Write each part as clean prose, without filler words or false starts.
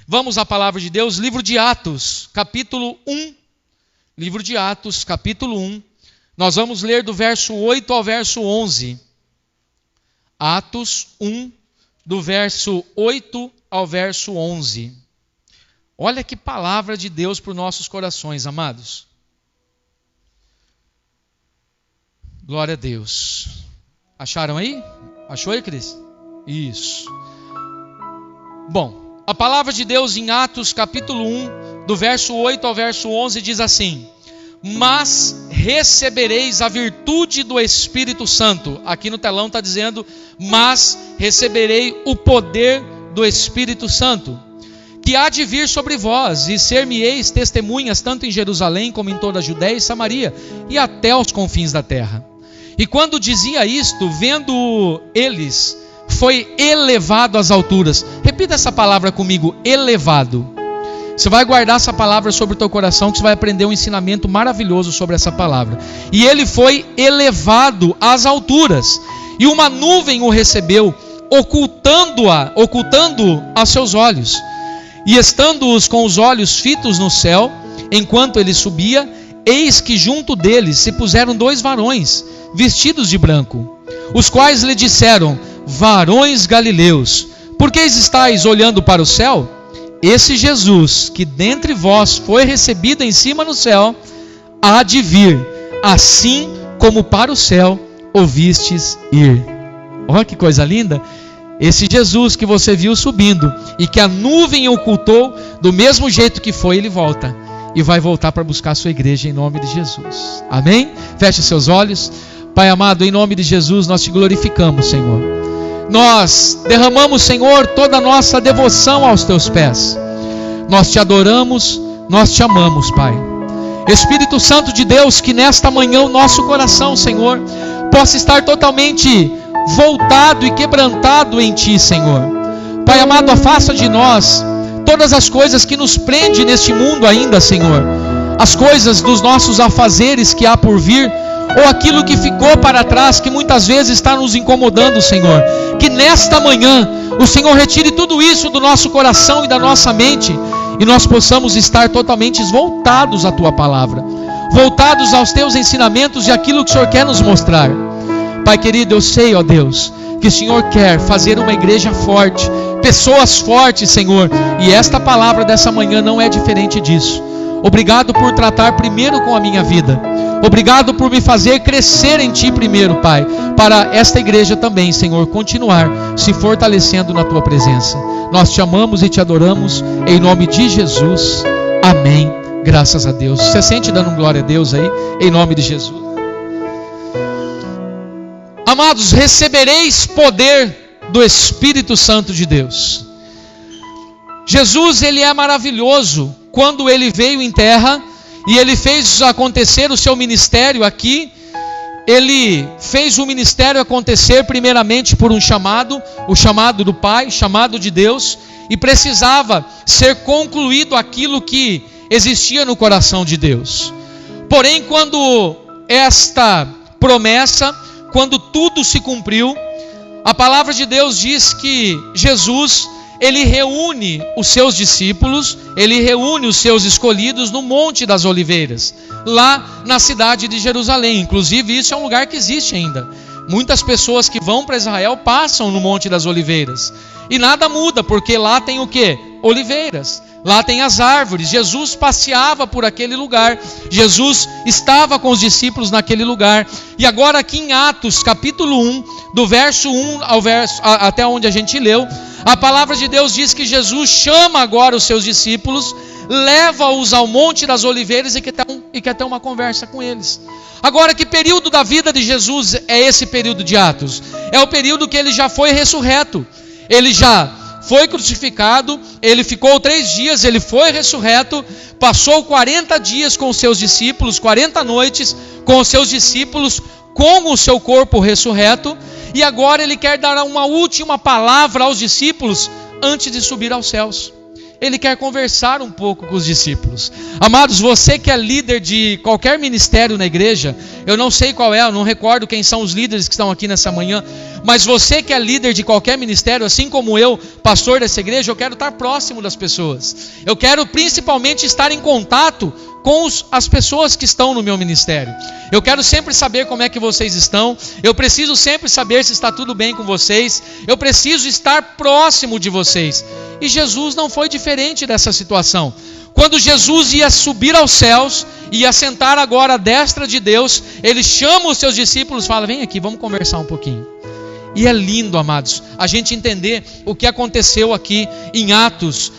Vamos à palavra de Deus, livro de Atos, capítulo 1. Livro de Atos, capítulo 1. Nós vamos ler do verso 8 ao verso 11. Atos 1, do verso 8 ao verso 11. Olha que palavra de Deus para os nossos corações, amados. Glória a Deus. Acharam aí? Achou aí, Cris? Isso. Bom, a palavra de Deus em Atos capítulo 1, do verso 8 ao verso 11, diz assim: mas recebereis a virtude do Espírito Santo. Aqui no telão está dizendo, mas receberei o poder do Espírito Santo, que há de vir sobre vós, e ser-me-eis testemunhas tanto em Jerusalém como em toda a Judéia e Samaria, e até aos confins da terra. E quando dizia isto, vendo eles, foi elevado às alturas. Repita essa palavra comigo, elevado. Você vai guardar essa palavra sobre o teu coração, que você vai aprender um ensinamento maravilhoso sobre essa palavra. E ele foi elevado às alturas, e uma nuvem o recebeu, ocultando a seus olhos. E estando-os com os olhos fitos no céu, enquanto ele subia, eis que junto deles se puseram 2 varões, vestidos de branco, os quais lhe disseram: varões galileus, por que estáis olhando para o céu? Esse Jesus, que dentre vós foi recebido em cima no céu, há de vir, assim como para o céu o vistes ir. Olha que coisa linda! Esse Jesus que você viu subindo e que a nuvem ocultou, do mesmo jeito que foi, ele volta. E vai voltar para buscar a sua igreja em nome de Jesus. Amém? Feche seus olhos. Pai amado, em nome de Jesus, nós te glorificamos, Senhor. Nós derramamos, Senhor, toda a nossa devoção aos teus pés. Nós te adoramos, nós te amamos, Pai. Espírito Santo de Deus, que nesta manhã o nosso coração, Senhor, possa estar totalmente voltado e quebrantado em ti, Senhor. Pai amado, afasta de nós todas as coisas que nos prendem neste mundo ainda, Senhor. As coisas dos nossos afazeres que há por vir, ou aquilo que ficou para trás, que muitas vezes está nos incomodando, Senhor. Que nesta manhã o Senhor retire tudo isso do nosso coração e da nossa mente, e nós possamos estar totalmente voltados à tua palavra, voltados aos teus ensinamentos e aquilo que o Senhor quer nos mostrar. Pai querido, eu sei, ó Deus, que o Senhor quer fazer uma igreja forte, pessoas fortes, Senhor, e esta palavra dessa manhã não é diferente disso. Obrigado por tratar primeiro com a minha vida. Obrigado por me fazer crescer em ti primeiro, Pai, para esta igreja também, Senhor, continuar se fortalecendo na tua presença. Nós te amamos e te adoramos em nome de Jesus. Amém. Graças a Deus. Você sente dando glória a Deus aí, em nome de Jesus. Amados, recebereis poder do Espírito Santo de Deus. Jesus, ele é maravilhoso. Quando ele veio em terra e ele fez acontecer o seu ministério aqui, ele fez o ministério acontecer primeiramente por um chamado, o chamado do Pai, chamado de Deus, e precisava ser concluído aquilo que existia no coração de Deus. Porém, quando esta promessa, quando tudo se cumpriu, a palavra de Deus diz que Jesus, ele reúne os seus discípulos, ele reúne os seus escolhidos no Monte das Oliveiras, lá na cidade de Jerusalém. Inclusive isso é um lugar que existe ainda. Muitas pessoas que vão para Israel passam no Monte das Oliveiras. E nada muda, porque lá tem o quê? Oliveiras. Lá tem as árvores. Jesus passeava por aquele lugar. Jesus estava com os discípulos naquele lugar. E agora aqui em Atos capítulo 1, do verso 1 ao verso, até onde a gente leu, a palavra de Deus diz que Jesus chama agora os seus discípulos, leva-os ao Monte das Oliveiras e quer ter uma conversa com eles. Agora, que período da vida de Jesus é esse período de Atos? É o período que ele já foi ressurreto. Ele já foi crucificado, ele ficou 3 dias, ele foi ressurreto, passou 40 dias com os seus discípulos, 40 noites com os seus discípulos, com o seu corpo ressurreto, e agora ele quer dar uma última palavra aos discípulos antes de subir aos céus. ele quer conversar um pouco com os discípulos. Amados, você que é líder de qualquer ministério na igreja, eu não sei qual é, eu não recordo quem são os líderes que estão aqui nessa manhã, mas você que é líder de qualquer ministério, assim como eu, pastor dessa igreja, eu quero estar próximo das pessoas. Eu quero principalmente estar em contato com as pessoas que estão no meu ministério. Eu quero sempre saber como é que vocês estão. Eu preciso sempre saber se está tudo bem com vocês. Eu preciso estar próximo de vocês. E Jesus não foi diferente dessa situação. Quando Jesus ia subir aos céus, ia sentar agora à destra de Deus, ele chama os seus discípulos e fala: vem aqui, vamos conversar um pouquinho. E é lindo, amados, a gente entender o que aconteceu aqui em Atos,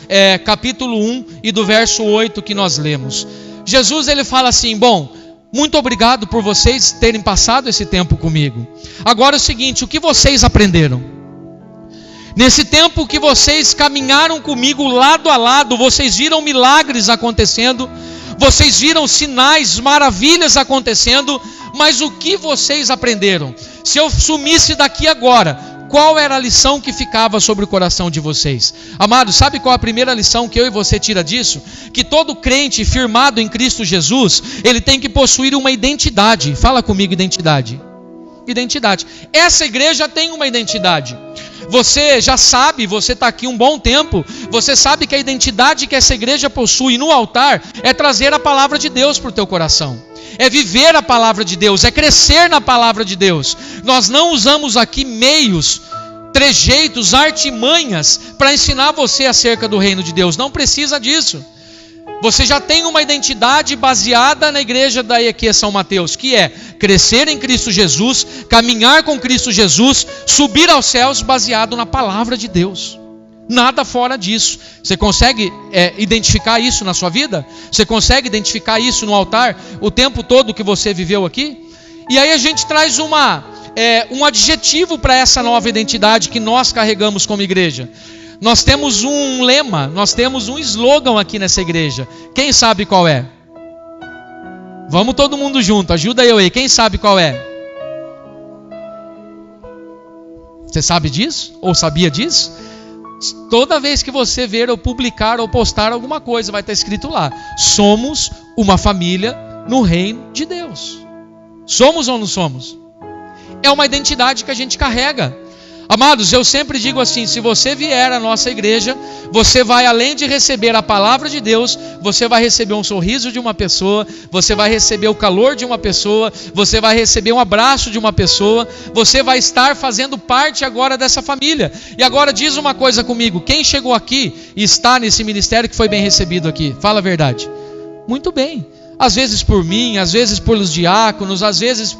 capítulo 1 e do verso 8 que nós lemos. Jesus, ele fala assim: bom, muito obrigado por vocês terem passado esse tempo comigo. Agora é o seguinte, o que vocês aprenderam? Nesse tempo que vocês caminharam comigo lado a lado, vocês viram milagres acontecendo, vocês viram sinais, maravilhas acontecendo, mas o que vocês aprenderam? Se eu sumisse daqui agora, qual era a lição que ficava sobre o coração de vocês? Amados, sabe qual a primeira lição que eu e você tira disso? Que todo crente firmado em Cristo Jesus, ele tem que possuir uma identidade. Fala comigo, identidade. Identidade. Essa igreja tem uma identidade. Você já sabe, você está aqui um bom tempo, você sabe que a identidade que essa igreja possui no altar é trazer a palavra de Deus para o teu coração. É viver a palavra de Deus, é crescer na palavra de Deus. Nós não usamos aqui meios, trejeitos, artimanhas para ensinar você acerca do reino de Deus. Não precisa disso. Você já tem uma identidade baseada na igreja da EQ São Mateus, que é crescer em Cristo Jesus, caminhar com Cristo Jesus, subir aos céus baseado na palavra de Deus. Nada fora disso. Você consegue identificar isso na sua vida? Você consegue identificar isso no altar o tempo todo que você viveu aqui? E aí a gente traz um adjetivo para essa nova identidade que nós carregamos como igreja. Nós temos um lema, nós temos um slogan aqui nessa igreja. Quem sabe qual é? Vamos todo mundo junto, ajuda eu aí. Quem sabe qual é? Você sabe disso? Ou sabia disso? Toda vez que você ver ou publicar ou postar alguma coisa, vai estar escrito lá: somos uma família no reino de Deus. Somos ou não somos? É uma identidade que a gente carrega. Amados, eu sempre digo assim: se você vier à nossa igreja, você vai, além de receber a palavra de Deus, você vai receber um sorriso de uma pessoa, você vai receber o calor de uma pessoa, você vai receber um abraço de uma pessoa, você vai estar fazendo parte agora dessa família. E agora diz uma coisa comigo: quem chegou aqui e está nesse ministério que foi bem recebido aqui? Fala a verdade. Muito bem. Às vezes por mim, às vezes pelos diáconos, às vezes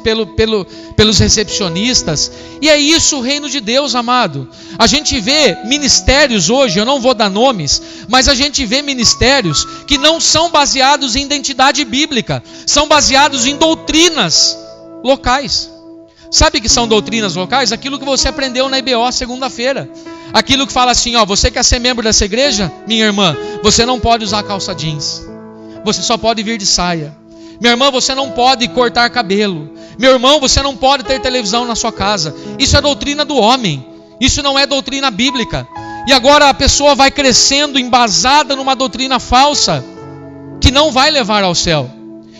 pelos recepcionistas. E é isso o reino de Deus, amado. A gente vê ministérios hoje, eu não vou dar nomes, mas a gente vê ministérios que não são baseados em identidade bíblica, são baseados em doutrinas locais. Sabe o que são doutrinas locais? Aquilo que você aprendeu na IBO segunda-feira. Aquilo que fala assim: ó, você quer ser membro dessa igreja? Minha irmã, você não pode usar calça jeans. Você só pode vir de saia. Minha irmã, você não pode cortar cabelo. Meu irmão, você não pode ter televisão na sua casa. Isso é doutrina do homem. Isso não é doutrina bíblica. E agora a pessoa vai crescendo embasada numa doutrina falsa que não vai levar ao céu.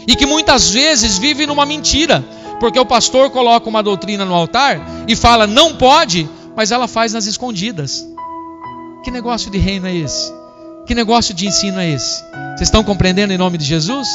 E que muitas vezes vive numa mentira. Porque o pastor coloca uma doutrina no altar e fala não pode, mas ela faz nas escondidas. Que negócio de reino é esse? Que negócio de ensino é esse? Vocês estão compreendendo em nome de Jesus?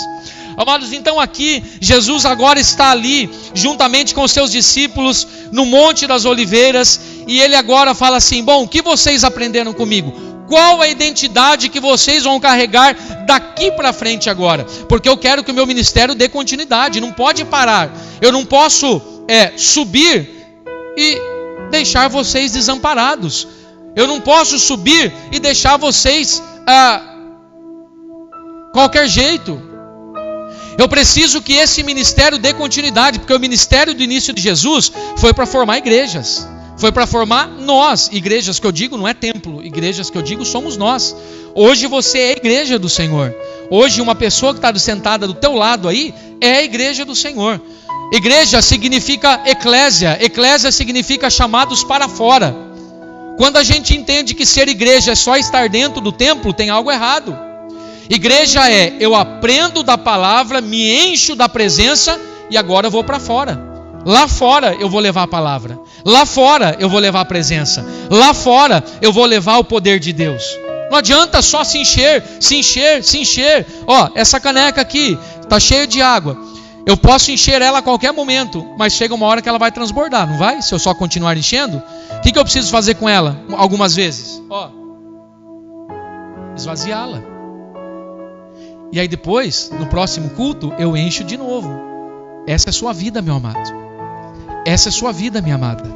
Amados, então aqui, Jesus agora está ali, juntamente com os seus discípulos, no Monte das Oliveiras, e ele agora fala assim: bom, o que vocês aprenderam comigo? Qual a identidade que vocês vão carregar daqui para frente agora? Porque eu quero que o meu ministério dê continuidade, não pode parar. Eu não posso subir e deixar vocês desamparados. Eu não posso subir e deixar vocês qualquer jeito. Eu preciso que esse ministério dê continuidade, porque o ministério do início de Jesus foi para formar igrejas, foi para formar nós. Igrejas que eu digo não é templo, igrejas que eu digo somos nós. Hoje você é a igreja do Senhor. Hoje uma pessoa que está sentada do teu lado aí é a igreja do Senhor. Igreja significa eclésia, eclésia significa chamados para fora. Quando a gente entende que ser igreja é só estar dentro do templo, tem algo errado. Igreja é, eu aprendo da palavra, me encho da presença e agora eu vou para fora. Lá fora eu vou levar a palavra. Lá fora eu vou levar a presença. Lá fora eu vou levar o poder de Deus. Não adianta só se encher. Ó, essa caneca aqui está cheia de água. Eu posso encher ela a qualquer momento, mas chega uma hora que ela vai transbordar, não vai? Se eu só continuar enchendo. O que eu preciso fazer com ela algumas vezes? Ó, esvaziá-la. E aí depois, no próximo culto, eu encho de novo. Essa é a sua vida, meu amado. Essa é a sua vida, minha amada.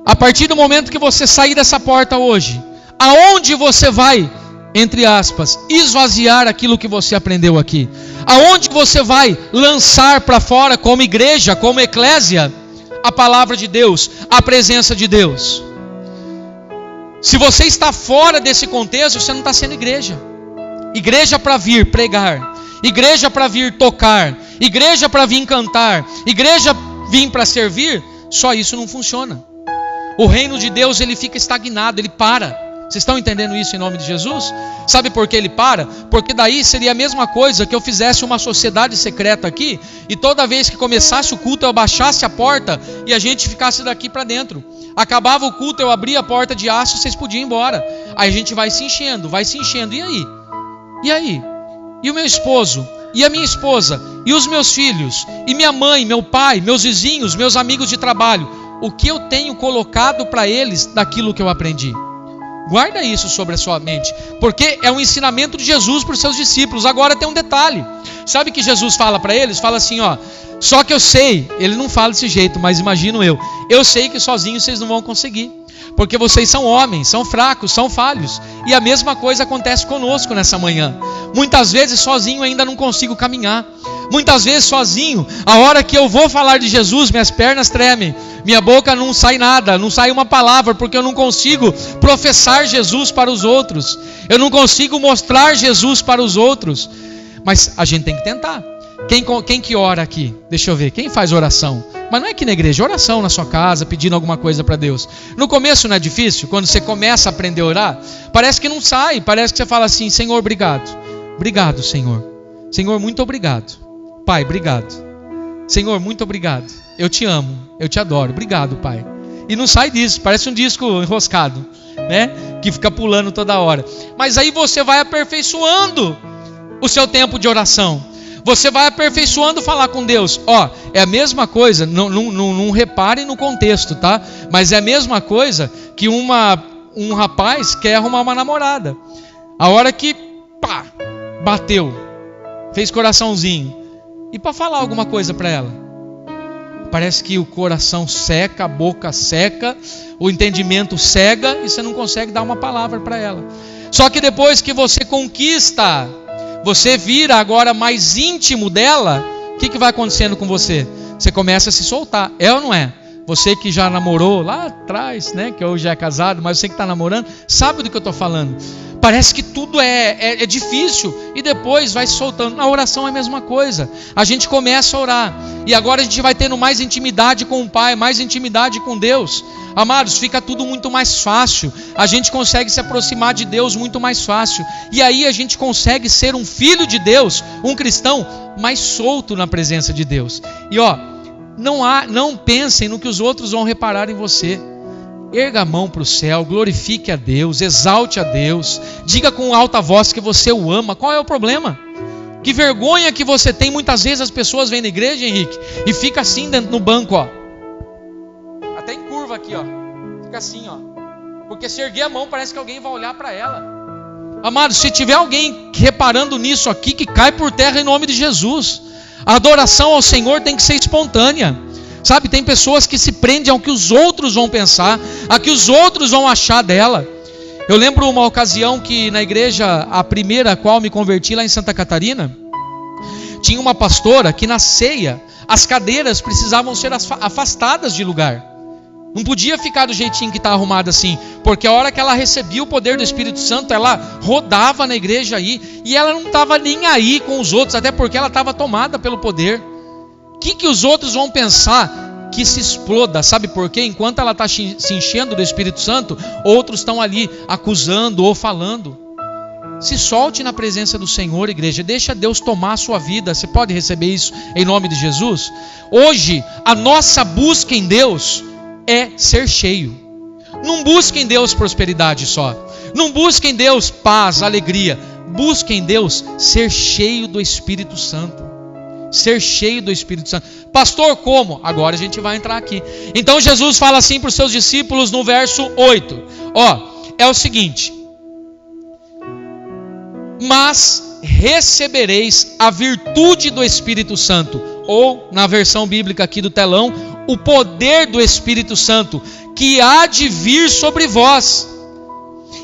A partir do momento que você sair dessa porta hoje, aonde você vai, entre aspas, esvaziar aquilo que você aprendeu aqui? Aonde você vai lançar para fora como igreja, como eclésia, a palavra de Deus, a presença de Deus? Se você está fora desse contexto, você não está sendo igreja. Igreja para vir pregar, igreja para vir tocar, igreja para vir cantar, igreja vir para servir, só isso não funciona. O reino de Deus, ele fica estagnado, ele para. Vocês estão entendendo isso em nome de Jesus? Sabe por que ele para? Porque daí seria a mesma coisa que eu fizesse uma sociedade secreta aqui, e toda vez que começasse o culto eu abaixasse a porta e a gente ficasse daqui para dentro. Acabava o culto, eu abria a porta de aço e vocês podiam ir embora. Aí a gente vai se enchendo, e aí? E aí? E o meu esposo? E a minha esposa? E os meus filhos? E minha mãe, meu pai, meus vizinhos, meus amigos de trabalho? O que eu tenho colocado para eles daquilo que eu aprendi? Guarda isso sobre a sua mente, porque é um ensinamento de Jesus para os seus discípulos. Agora tem um detalhe. Sabe que Jesus fala para eles? Fala assim, ó, só que eu sei, ele não fala desse jeito, mas imagino eu sei que sozinhos vocês não vão conseguir, porque vocês são homens, são fracos, são falhos. E a mesma coisa acontece conosco nessa manhã. Muitas vezes sozinho ainda não consigo caminhar. Muitas vezes sozinho, a hora que eu vou falar de Jesus, minhas pernas tremem, minha boca não sai nada, não sai uma palavra, porque eu não consigo professar Jesus para os outros, eu não consigo mostrar Jesus para os outros. Mas a gente tem que tentar. Quem que ora aqui? Deixa eu ver, quem faz oração? Mas não é aqui na igreja, oração na sua casa, pedindo alguma coisa para Deus. No começo não é difícil? Quando você começa a aprender a orar, parece que não sai, parece que você fala assim, Senhor, obrigado. Obrigado, Senhor. Senhor, muito obrigado. Pai, obrigado. Senhor, muito obrigado. Eu te amo, eu te adoro. Obrigado, Pai. E não sai disso, parece um disco enroscado, né? Que fica pulando toda hora. Mas aí você vai aperfeiçoando o seu tempo de oração. Você vai aperfeiçoando falar com Deus. Ó, é a mesma coisa, não repare no contexto, tá? Mas é a mesma coisa que um rapaz quer arrumar uma namorada. A hora que, pá, bateu, fez coraçãozinho. E para falar alguma coisa para ela, parece que o coração seca, a boca seca, o entendimento cega e você não consegue dar uma palavra para ela. Só que depois que você conquista, você vira agora mais íntimo dela, o que vai acontecendo com você? Você começa a se soltar, é ou não é? Você que já namorou lá atrás, né, que hoje já é casado, mas você que está namorando, sabe do que eu estou falando. Parece que tudo é difícil e depois vai se soltando. Na oração é a mesma coisa. A gente começa a orar e agora a gente vai tendo mais intimidade com o Pai, mais intimidade com Deus. Amados, fica tudo muito mais fácil. A gente consegue se aproximar de Deus muito mais fácil. E aí a gente consegue ser um filho de Deus, um cristão mais solto na presença de Deus. E ó, não pensem no que os outros vão reparar em você. Erga a mão para o céu, glorifique a Deus, exalte a Deus, diga com alta voz que você o ama. Qual é o problema? Que vergonha que você tem. Muitas vezes as pessoas vêm na igreja, Henrique, e fica assim dentro no banco, ó, até em curva aqui, ó, fica assim, ó, porque se erguer a mão parece que alguém vai olhar para ela. Amado, se tiver alguém reparando nisso aqui, que cai por terra em nome de Jesus. A adoração ao Senhor tem que ser espontânea. Sabe, tem pessoas que se prendem ao que os outros vão pensar, a que os outros vão achar dela. Eu lembro uma ocasião que na igreja, a primeira a qual me converti lá em Santa Catarina, tinha uma pastora que na ceia, as cadeiras precisavam ser afastadas de lugar. Não podia ficar do jeitinho que está arrumado assim, porque a hora que ela recebia o poder do Espírito Santo, ela rodava na igreja aí, e ela não estava nem aí com os outros, até porque ela estava tomada pelo poder. O que os outros vão pensar que se exploda. Sabe por quê? Enquanto ela está se enchendo do Espírito Santo, outros estão ali acusando ou falando. Se solte na presença do Senhor, igreja. Deixa Deus tomar a sua vida. Você pode receber isso em nome de Jesus? Hoje, a nossa busca em Deus é ser cheio. Não busque em Deus prosperidade só. Não busque em Deus paz, alegria. Busque em Deus ser cheio do Espírito Santo. Ser cheio do Espírito Santo. Pastor, como? Agora a gente vai entrar aqui. Então Jesus fala assim para os seus discípulos no verso 8. É o seguinte: mas recebereis a virtude do Espírito Santo. Ou, na versão bíblica aqui do telão, o poder do Espírito Santo, que há de vir sobre vós.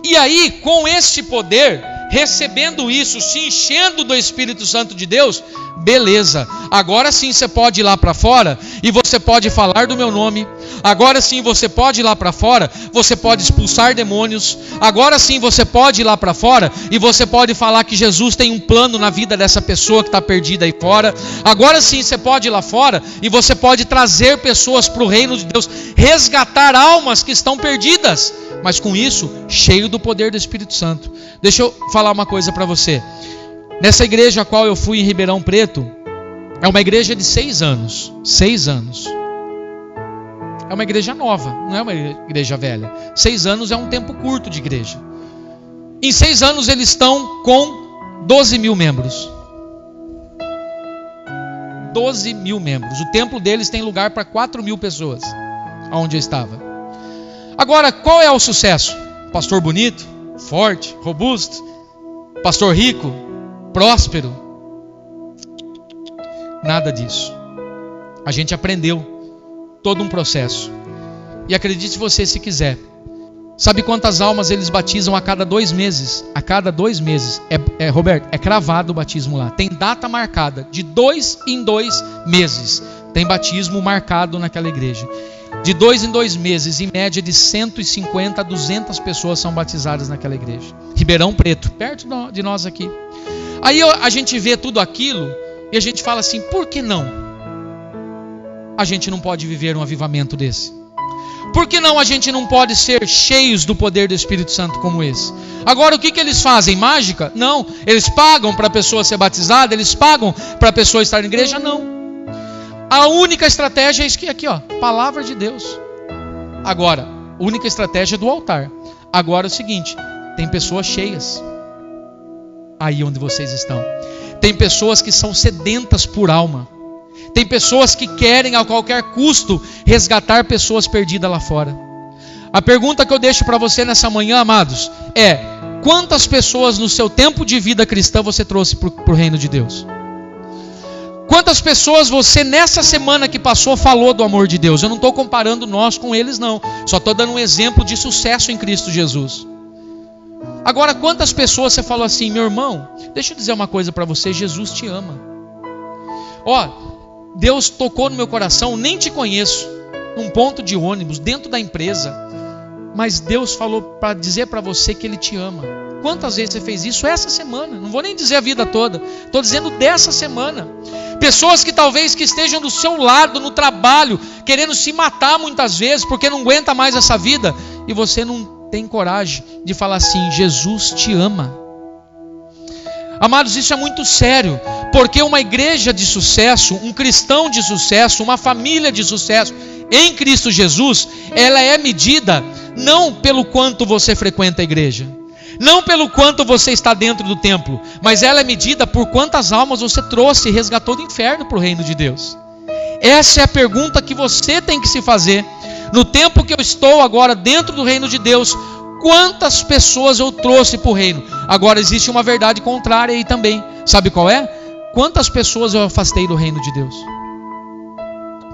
E aí, com este poder, recebendo isso, se enchendo do Espírito Santo de Deus, beleza, agora sim você pode ir lá para fora e você pode falar do meu nome. Agora sim você pode ir lá para fora, você pode expulsar demônios. Agora sim você pode ir lá para fora e você pode falar que Jesus tem um plano na vida dessa pessoa que está perdida aí fora. Agora sim você pode ir lá fora e você pode trazer pessoas para o reino de Deus, resgatar almas que estão perdidas, mas com isso, cheio do poder do Espírito Santo. Deixa eu falar uma coisa para você. Nessa igreja a qual eu fui em Ribeirão Preto, é uma igreja de 6 anos. 6 anos. É uma igreja nova, não é uma igreja velha. 6 anos é um tempo curto de igreja. Em 6 anos eles estão com 12 mil membros. 12 mil membros. O templo deles tem lugar para 4 mil pessoas, onde eu estava. Agora, qual é o sucesso? Pastor bonito, forte, robusto, pastor rico, próspero? Nada disso. A gente aprendeu todo um processo. E acredite você se quiser. Sabe quantas almas eles batizam a cada 2 meses? A cada 2 meses. Roberto, é cravado o batismo lá. Tem data marcada. De 2 em 2 meses. Tem batismo marcado naquela igreja. De 2 em 2 meses, em média de 150 a 200 pessoas são batizadas naquela igreja. Ribeirão Preto, perto de nós aqui. Aí a gente vê tudo aquilo e a gente fala assim, por que não? A gente não pode viver um avivamento desse? Por que não a gente não pode ser cheios do poder do Espírito Santo como esse? Agora o que eles fazem? Mágica? Não. Eles pagam para a pessoa ser batizada? Eles pagam para a pessoa estar na igreja? Não. A única estratégia é isso aqui, palavra de Deus. Agora, única estratégia é do altar. Agora é o seguinte, tem pessoas cheias aí onde vocês estão. Tem pessoas que são sedentas por alma. Tem pessoas que querem a qualquer custo resgatar pessoas perdidas lá fora. A pergunta que eu deixo para você nessa manhã, amados, é: quantas pessoas no seu tempo de vida cristã você trouxe para o reino de Deus? Quantas pessoas você nessa semana que passou falou do amor de Deus? Eu não estou comparando nós com eles não. Só estou dando um exemplo de sucesso em Cristo Jesus. Agora, quantas pessoas você falou assim, meu irmão, deixa eu dizer uma coisa para você, Jesus te ama. Deus tocou no meu coração, nem te conheço, num ponto de ônibus, dentro da empresa, mas Deus falou para dizer para você que Ele te ama. Quantas vezes você fez isso essa semana? Não vou nem dizer a vida toda, estou dizendo dessa semana. Pessoas que talvez que estejam do seu lado no trabalho, querendo se matar muitas vezes, porque não aguenta mais essa vida, e você não tem coragem de falar assim, Jesus te ama. Amados, isso é muito sério, porque uma igreja de sucesso, um cristão de sucesso, uma família de sucesso em Cristo Jesus, ela é medida não pelo quanto você frequenta a igreja, não pelo quanto você está dentro do templo, mas ela é medida por quantas almas você trouxe e resgatou do inferno para o reino de Deus. Essa é a pergunta que você tem que se fazer. No tempo que eu estou agora dentro do reino de Deus, quantas pessoas eu trouxe para o reino? Agora existe uma verdade contrária aí também. Sabe qual é? Quantas pessoas eu afastei do reino de Deus?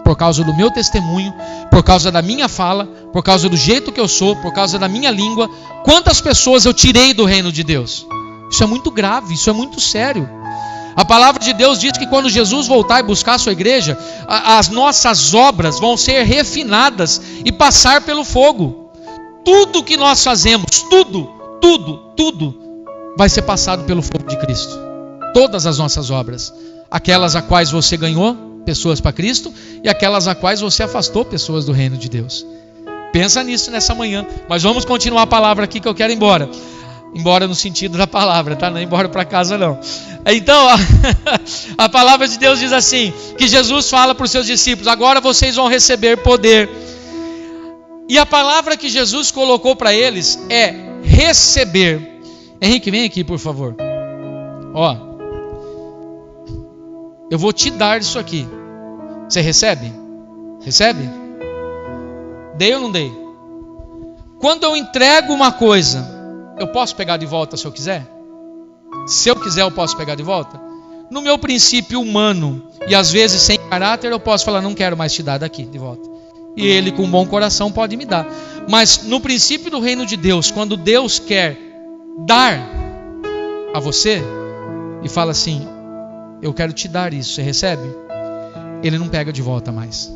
Por causa do meu testemunho, por causa da minha fala, por causa do jeito que eu sou, por causa da minha língua. Quantas pessoas eu tirei do reino de Deus? Isso é muito grave, isso é muito sério. A palavra de Deus diz que quando Jesus voltar e buscar a sua igreja, as nossas obras vão ser refinadas e passar pelo fogo. Tudo que nós fazemos, tudo vai ser passado pelo fogo de Cristo. Todas as nossas obras, aquelas a quais você ganhou, pessoas para Cristo e aquelas a quais você afastou pessoas do reino de Deus. Pensa nisso nessa manhã. Mas vamos continuar a palavra aqui que eu quero ir embora. Embora no sentido da palavra, tá? Não é embora para casa não. Então, a palavra de Deus diz assim, que Jesus fala para os seus discípulos: agora vocês vão receber poder. E a palavra que Jesus colocou para eles é receber. Henrique, vem aqui por favor. Ó, eu vou te dar isso aqui. Você recebe? Recebe? Dei ou não dei? Quando eu entrego uma coisa, eu posso pegar de volta se eu quiser? Se eu quiser, eu posso pegar de volta? No meu princípio humano, e às vezes sem caráter, eu posso falar: não quero mais te dar daqui de volta. E ele com bom coração pode me dar. Mas no princípio do reino de Deus, quando Deus quer dar a você e fala assim: eu quero te dar isso, você recebe? Ele não pega de volta mais.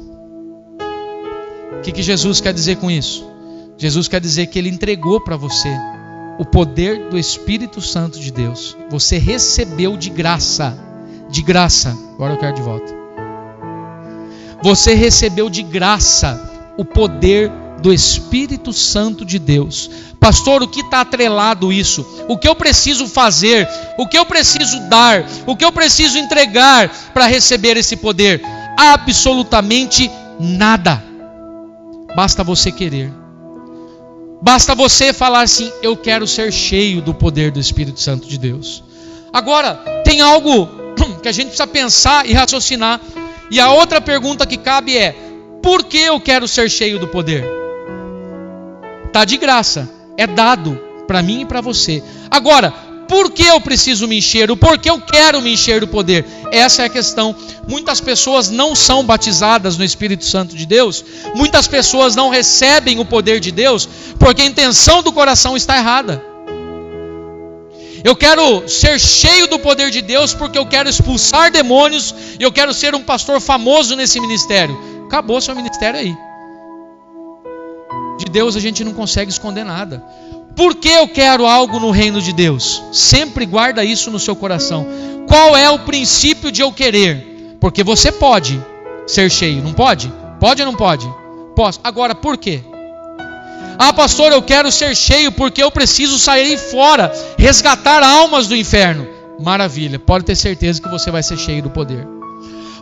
O que Jesus quer dizer com isso? Jesus quer dizer que ele entregou para você o poder do Espírito Santo de Deus. Você recebeu de graça. De graça. Agora eu quero de volta. Você recebeu de graça o poder do Espírito Santo de Deus. Pastor, o que está atrelado isso? O que eu preciso fazer? O que eu preciso dar? O que eu preciso entregar para receber esse poder? Absolutamente nada. Basta você querer. Basta você falar assim: eu quero ser cheio do poder do Espírito Santo de Deus. Agora, tem algo que a gente precisa pensar e raciocinar. E a outra pergunta que cabe é: por que eu quero ser cheio do poder? Está de graça, é dado para mim e para você. Agora, por que eu preciso me encher? O porquê eu quero me encher do poder? Essa é a questão. Muitas pessoas não são batizadas no Espírito Santo de Deus. Muitas pessoas não recebem o poder de Deus porque a intenção do coração está errada. Eu quero ser cheio do poder de Deus porque eu quero expulsar demônios e eu quero ser um pastor famoso nesse ministério. Acabou seu ministério aí. De Deus a gente não consegue esconder nada. Por que eu quero algo no reino de Deus? Sempre guarda isso no seu coração. Qual é o princípio de eu querer? Porque você pode ser cheio, não pode? Pode ou não pode? Posso. Agora, por quê? Ah, pastor, eu quero ser cheio porque eu preciso sair fora, resgatar almas do inferno. Maravilha, pode ter certeza que você vai ser cheio do poder.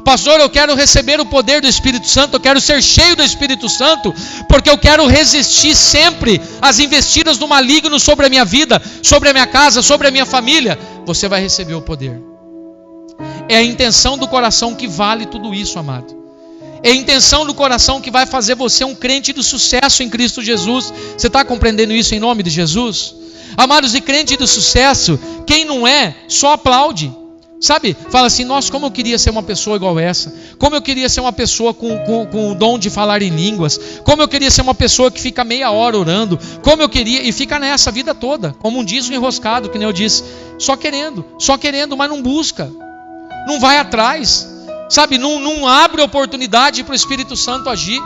Pastor, eu quero receber o poder do Espírito Santo, eu quero ser cheio do Espírito Santo, porque eu quero resistir sempre às investidas do maligno sobre a minha vida, sobre a minha casa, sobre a minha família. Você vai receber o poder. É a intenção do coração que vale tudo isso, amado. É a intenção do coração que vai fazer você um crente de sucesso em Cristo Jesus. Você está compreendendo isso em nome de Jesus? Amados, e crente de sucesso, quem não é, só aplaude. Sabe, fala assim: nossa, como eu queria ser uma pessoa igual essa. Como eu queria ser uma pessoa com o dom de falar em línguas. Como eu queria ser uma pessoa que fica meia hora orando. Como eu queria, e fica nessa a vida toda, como um disco enroscado, que nem eu disse. Só querendo, mas não busca. Não vai atrás. Sabe, não abre oportunidade para o Espírito Santo agir.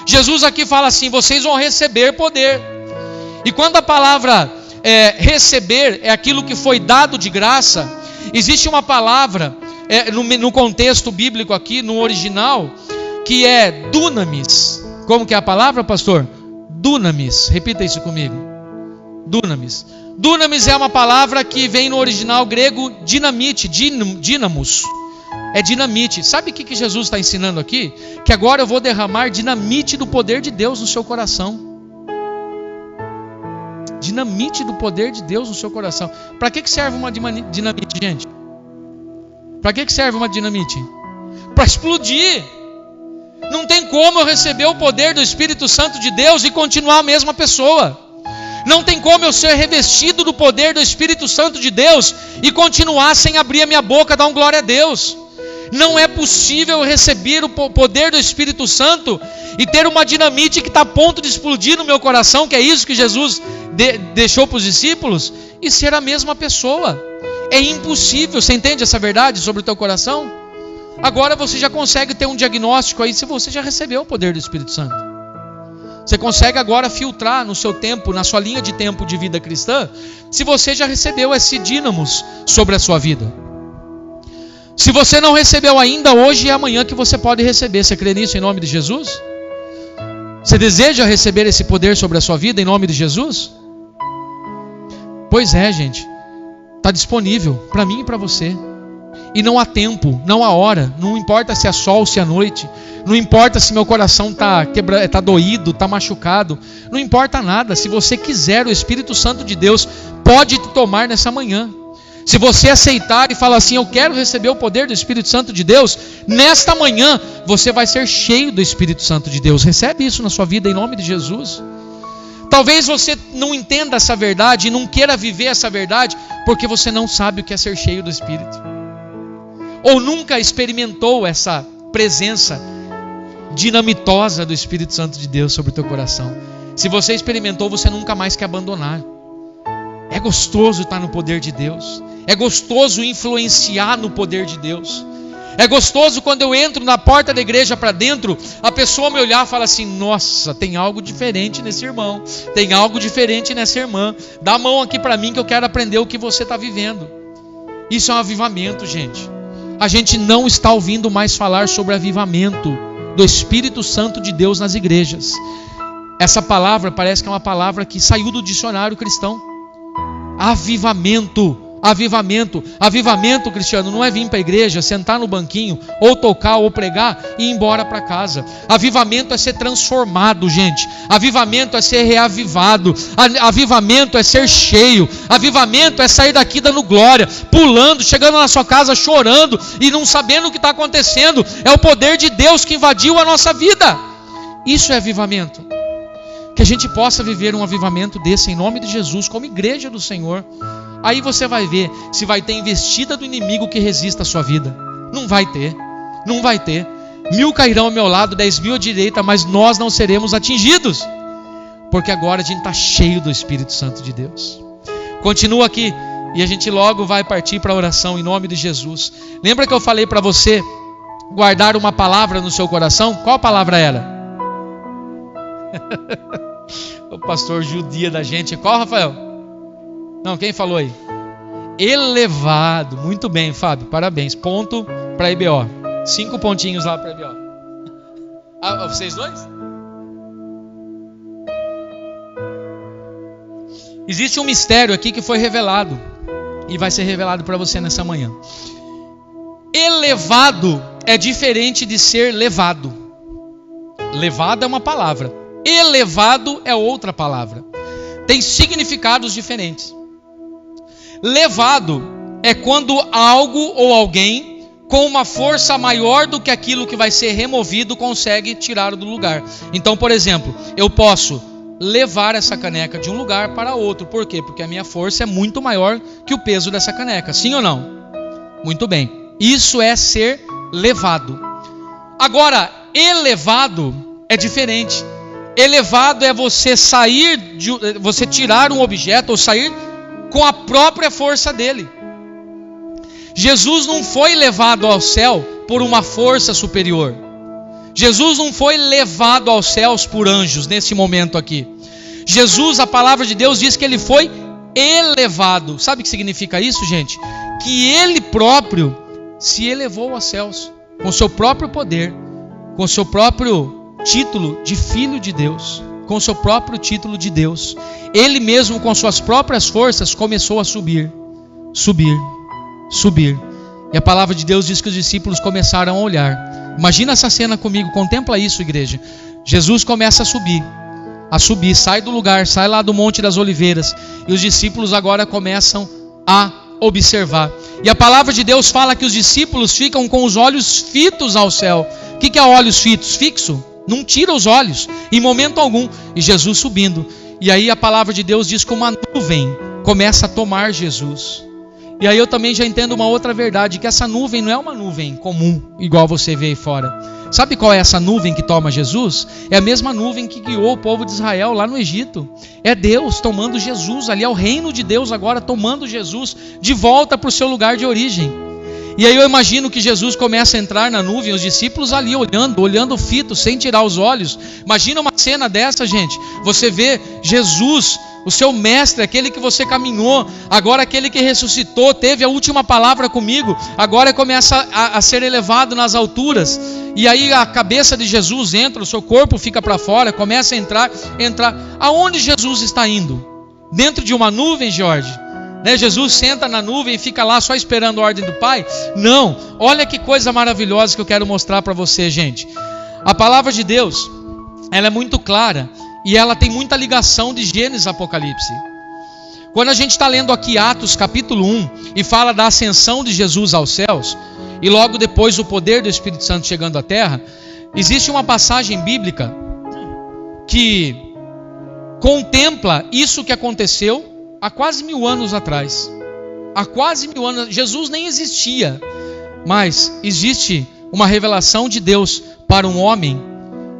Jesus aqui fala assim: vocês vão receber poder. E quando a palavra receber é aquilo que foi dado de graça, existe uma palavra no contexto bíblico aqui, no original, que é dunamis. Como que é a palavra, pastor? Dunamis. Repita isso comigo. Dunamis. Dunamis é uma palavra que vem no original grego dinamite, dinamos. É dinamite. Sabe o que Jesus está ensinando aqui? Que agora eu vou derramar dinamite do poder de Deus no seu coração. Dinamite do poder de Deus no seu coração. Para que serve uma dinamite, gente? Para que serve uma dinamite? Para explodir. Não tem como eu receber o poder do Espírito Santo de Deus e continuar a mesma pessoa. Não tem como eu ser revestido do poder do Espírito Santo de Deus e continuar sem abrir a minha boca, dar um glória a Deus. Não é possível receber o poder do Espírito Santo e ter uma dinamite que está a ponto de explodir no meu coração, que é isso que Jesus deixou para os discípulos, e ser a mesma pessoa. É impossível. Você entende essa verdade sobre o teu coração? Agora você já consegue ter um diagnóstico aí se você já recebeu o poder do Espírito Santo. Você consegue agora filtrar no seu tempo, na sua linha de tempo de vida cristã, se você já recebeu esse dínamos sobre a sua vida. Se você não recebeu ainda, hoje e amanhã que você pode receber. Você crê nisso em nome de Jesus? Você deseja receber esse poder sobre a sua vida em nome de Jesus? Pois é, gente. Está disponível para mim e para você. E não há tempo, não há hora. Não importa se é sol, se é noite. Não importa se meu coração está doído, está machucado. Não importa nada. Se você quiser, o Espírito Santo de Deus pode te tomar nessa manhã. Se você aceitar e falar assim, eu quero receber o poder do Espírito Santo de Deus, nesta manhã você vai ser cheio do Espírito Santo de Deus. Recebe isso na sua vida em nome de Jesus. Talvez você não entenda essa verdade e não queira viver essa verdade porque você não sabe o que é ser cheio do Espírito. Ou nunca experimentou essa presença dinamitosa do Espírito Santo de Deus sobre o teu coração. Se você experimentou, você nunca mais quer abandonar. É gostoso estar no poder de Deus. É gostoso influenciar no poder de Deus. É gostoso quando eu entro na porta da igreja para dentro, a pessoa me olhar e fala assim, nossa, tem algo diferente nesse irmão, tem algo diferente nessa irmã. Dá a mão aqui para mim que eu quero aprender o que você está vivendo. Isso é um avivamento, gente. A gente não está ouvindo mais falar sobre avivamento do Espírito Santo de Deus nas igrejas. Essa palavra parece que é uma palavra que saiu do dicionário cristão. Avivamento. Avivamento. Avivamento, Cristiano, não é vir para a igreja, sentar no banquinho, ou tocar, ou pregar e ir embora para casa. Avivamento é ser transformado, gente. Avivamento é ser reavivado. Avivamento é ser cheio. Avivamento é sair daqui dando glória, pulando, chegando na sua casa chorando e não sabendo o que está acontecendo. É o poder de Deus que invadiu a nossa vida. Isso é avivamento. Que a gente possa viver um avivamento desse em nome de Jesus, como igreja do Senhor. Aí você vai ver se vai ter investida do inimigo que resista à sua vida. Não vai ter, não vai ter. 1000 cairão ao meu lado, 10.000 à direita, mas nós não seremos atingidos. Porque agora a gente está cheio do Espírito Santo de Deus. Continua aqui e a gente logo vai partir para a oração em nome de Jesus. Lembra que eu falei para você guardar uma palavra no seu coração? Qual palavra era? O pastor judia da gente. Qual, Rafael? Não, quem falou aí? Elevado. Muito bem, Fábio, parabéns. Ponto para IBO. 5 pontinhos lá para IBO. Ah, vocês dois? Existe um mistério aqui que foi revelado e vai ser revelado para você nessa manhã. Elevado é diferente de ser levado. Levado é uma palavra. Elevado é outra palavra. Tem significados diferentes. Levado é quando algo ou alguém com uma força maior do que aquilo que vai ser removido consegue tirar do lugar. Então, por exemplo, eu posso levar essa caneca de um lugar para outro. Por quê? Porque a minha força é muito maior que o peso dessa caneca. Sim ou não? Muito bem. Isso é ser levado. Agora, elevado é diferente. Elevado é você você tirar um objeto ou sair com a própria força dele. Jesus não foi levado ao céu por uma força superior. Jesus não foi levado aos céus por anjos nesse momento aqui. Jesus, a palavra de Deus diz que ele foi elevado. Sabe o que significa isso, gente? Que ele próprio se elevou aos céus com seu próprio poder, com seu próprio título de filho de Deus, com seu próprio título de Deus. Ele mesmo com suas próprias forças começou a subir. E a palavra de Deus diz que os discípulos começaram a olhar. Imagina essa cena comigo, contempla isso, igreja. Jesus começa a subir, sai do lugar, sai lá do Monte das Oliveiras, e os discípulos agora começam a observar. E a palavra de Deus fala que os discípulos ficam com os olhos fitos ao céu. O que é olhos fitos? Fixo. Não tira os olhos em momento algum. E Jesus subindo. E aí a palavra de Deus diz que uma nuvem começa a tomar Jesus. E aí eu também já entendo uma outra verdade, que essa nuvem não é uma nuvem comum, igual você vê aí fora. Sabe qual é essa nuvem que toma Jesus? É a mesma nuvem que guiou o povo de Israel lá no Egito. É Deus tomando Jesus ali, é o reino de Deus agora tomando Jesus de volta para o seu lugar de origem. E aí eu imagino que Jesus começa a entrar na nuvem, os discípulos ali olhando fito, sem tirar os olhos. Imagina uma cena dessa, gente. Você vê Jesus o seu mestre, aquele que você caminhou, agora aquele que ressuscitou, teve a última palavra comigo, agora começa a ser elevado nas alturas, e aí a cabeça de Jesus entra, o seu corpo fica para fora, começa a entrar. Aonde Jesus está indo? Dentro de uma nuvem, Jorge? Jesus senta na nuvem e fica lá só esperando a ordem do Pai? Não, olha que coisa maravilhosa que eu quero mostrar para você, gente. A palavra de Deus, ela é muito clara, e ela tem muita ligação de Gênesis e Apocalipse. Quando a gente está lendo aqui Atos capítulo 1, e fala da ascensão de Jesus aos céus, e logo depois o poder do Espírito Santo chegando à terra, existe uma passagem bíblica que contempla isso que aconteceu há quase 1000 anos atrás. Há quase 1000 anos, Jesus nem existia, mas existe uma revelação de Deus para um homem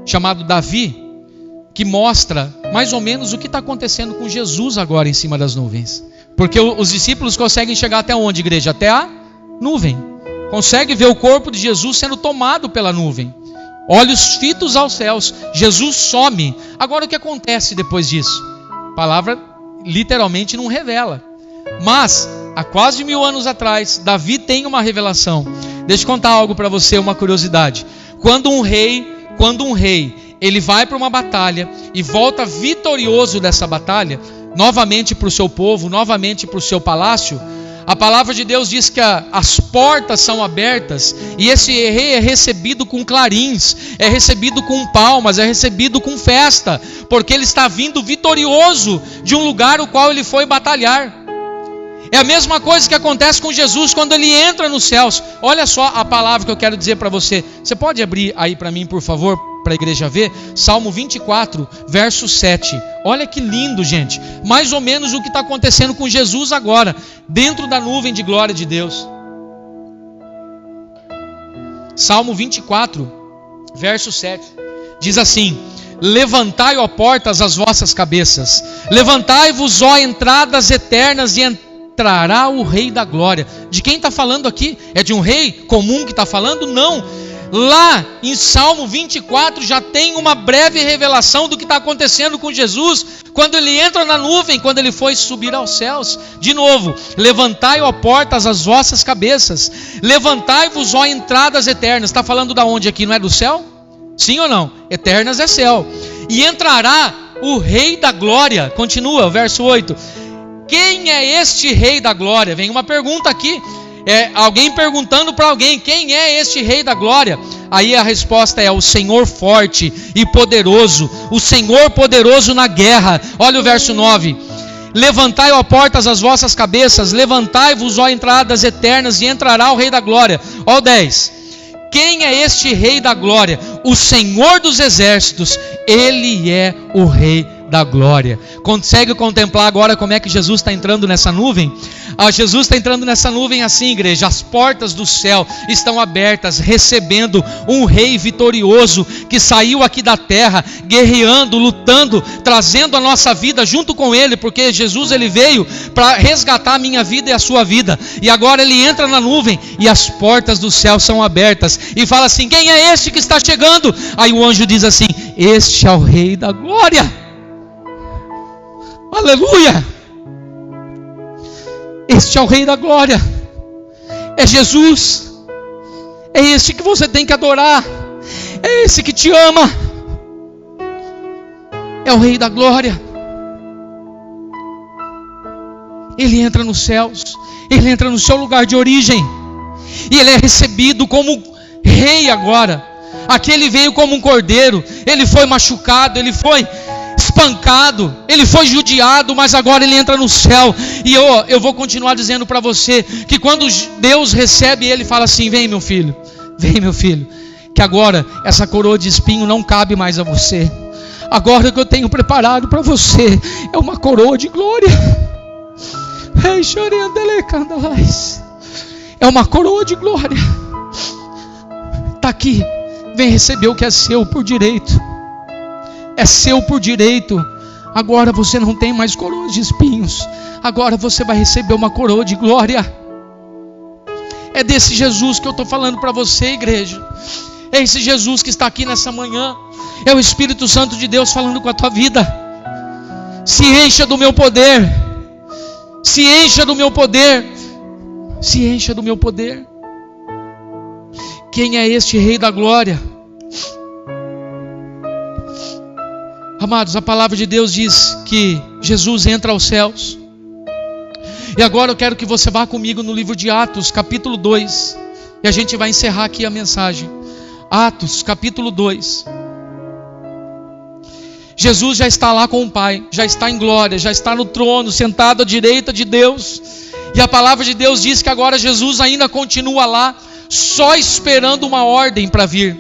chamado Davi, que mostra mais ou menos o que está acontecendo com Jesus agora em cima das nuvens. Porque os discípulos conseguem chegar até onde, igreja? Até a nuvem. Conseguem ver o corpo de Jesus sendo tomado pela nuvem. Olhos fitos aos céus. Jesus some. Agora o que acontece depois disso? A palavra literalmente não revela. Mas, há quase 1000 anos atrás, Davi tem uma revelação. Deixa eu contar algo para você, uma curiosidade. Quando um rei, ele vai para uma batalha e volta vitorioso dessa batalha, novamente para o seu povo, novamente para o seu palácio, a palavra de Deus diz que as portas são abertas, e esse rei é recebido com clarins, é recebido com palmas, é recebido com festa, porque ele está vindo vitorioso de um lugar o qual ele foi batalhar. É a mesma coisa que acontece com Jesus quando ele entra nos céus. Olha só a palavra que eu quero dizer para você. Você pode abrir aí para mim, por favor, para a igreja ver? Salmo 24, verso 7. Olha que lindo, gente. Mais ou menos o que está acontecendo com Jesus agora, dentro da nuvem de glória de Deus. Salmo 24, verso 7. Diz assim: levantai, ó portas, as vossas cabeças. Levantai-vos, ó entradas eternas, e entrará o Rei da Glória. De quem está falando aqui? É de um rei comum que está falando? Não. Lá em Salmo 24 já tem uma breve revelação do que está acontecendo com Jesus quando ele entra na nuvem, quando ele foi subir aos céus. De novo: levantai, ó portas, as vossas cabeças. Levantai-vos, ó entradas eternas. Está falando da onde aqui? Não é do céu? Sim ou não? Eternas é céu. E entrará o Rei da Glória. Continua o verso 8. Quem é este Rei da Glória? Vem uma pergunta aqui. É alguém perguntando para alguém: quem é este Rei da Glória? Aí a resposta é: o Senhor forte e poderoso, o Senhor poderoso na guerra. Olha o verso 9: levantai, ó portas, as vossas cabeças, levantai-vos, ó entradas eternas, e entrará o Rei da Glória. Ó o 10: quem é este Rei da Glória? O Senhor dos exércitos, Ele é o Rei da Glória. Consegue contemplar agora como é que Jesus está entrando nessa nuvem? Jesus está entrando nessa nuvem assim, igreja. As portas do céu estão abertas, recebendo um rei vitorioso que saiu aqui da terra, guerreando, lutando, trazendo a nossa vida junto com ele, porque Jesus, ele veio para resgatar a minha vida e a sua vida. E agora ele entra na nuvem e as portas do céu são abertas, e fala assim: quem é este que está chegando? Aí o anjo diz assim: este é o Rei da Glória. Aleluia! Este é o Rei da Glória. É Jesus. É este que você tem que adorar. É esse que te ama. É o Rei da Glória. Ele entra nos céus. Ele entra no seu lugar de origem. E ele é recebido como rei agora. Aqui ele veio como um cordeiro. Ele foi machucado. Ele foi espancado, ele foi judiado, mas agora ele entra no céu. E eu vou continuar dizendo para você que quando Deus recebe ele, fala assim: vem meu filho, que agora essa coroa de espinho não cabe mais a você. Agora o que eu tenho preparado para você é uma coroa de glória. É uma coroa de glória. Está aqui, vem receber o que é seu por direito. É seu por direito. Agora você não tem mais coroas de espinhos. Agora você vai receber uma coroa de glória. É desse Jesus que eu estou falando para você, igreja. É esse Jesus que está aqui nessa manhã. É o Espírito Santo de Deus falando com a tua vida. Se encha do meu poder. Se encha do meu poder. Se encha do meu poder. Quem é este Rei da Glória? Amados, a palavra de Deus diz que Jesus entra aos céus. E agora eu quero que você vá comigo no livro de Atos, capítulo 2. E a gente vai encerrar aqui a mensagem. Atos, capítulo 2. Jesus já está lá com o Pai, já está em glória, já está no trono, sentado à direita de Deus. E a palavra de Deus diz que agora Jesus ainda continua lá, só esperando uma ordem para vir.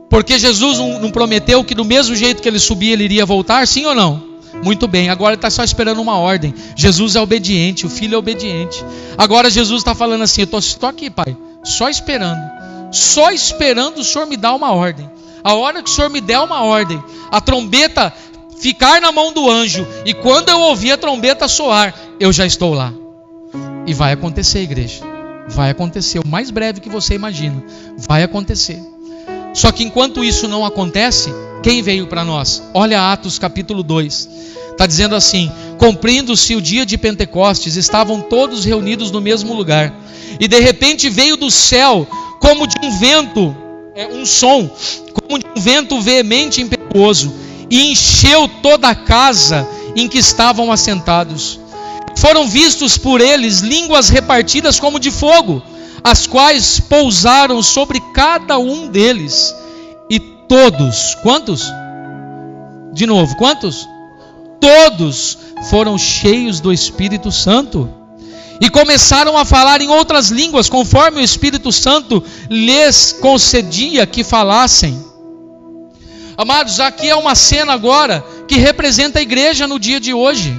Porque Jesus não prometeu que do mesmo jeito que ele subia, ele iria voltar, sim ou não? Muito bem, agora ele está só esperando uma ordem. Jesus é obediente, o Filho é obediente. Agora Jesus está falando assim: eu estou aqui, Pai, só esperando o Senhor me dar uma ordem. A hora que o Senhor me der uma ordem, a trombeta ficar na mão do anjo, e quando eu ouvir a trombeta soar, eu já estou lá. E vai acontecer, igreja. Vai acontecer, o mais breve que você imagina. Vai acontecer. Só que enquanto isso não acontece, quem veio para nós? Olha Atos capítulo 2. Está dizendo assim: cumprindo-se o dia de Pentecostes, estavam todos reunidos no mesmo lugar. E de repente veio do céu, como de um vento, um som, como de um vento veemente e impetuoso, e encheu toda a casa em que estavam assentados. Foram vistos por eles línguas repartidas como de fogo, as quais pousaram sobre cada um deles. E todos, quantos? De novo, quantos? Todos foram cheios do Espírito Santo e começaram a falar em outras línguas, conforme o Espírito Santo lhes concedia que falassem. Amados, aqui é uma cena agora que representa a igreja no dia de hoje.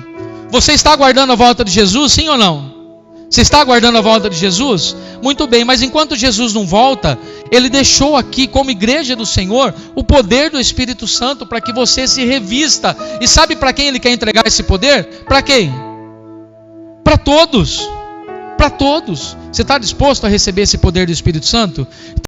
Você está aguardando a volta de Jesus, sim ou não? Você está aguardando a volta de Jesus? Muito bem, mas enquanto Jesus não volta, Ele deixou aqui como igreja do Senhor o poder do Espírito Santo para que você se revista. E sabe para quem Ele quer entregar esse poder? Para quem? Para todos. Para todos. Você está disposto a receber esse poder do Espírito Santo?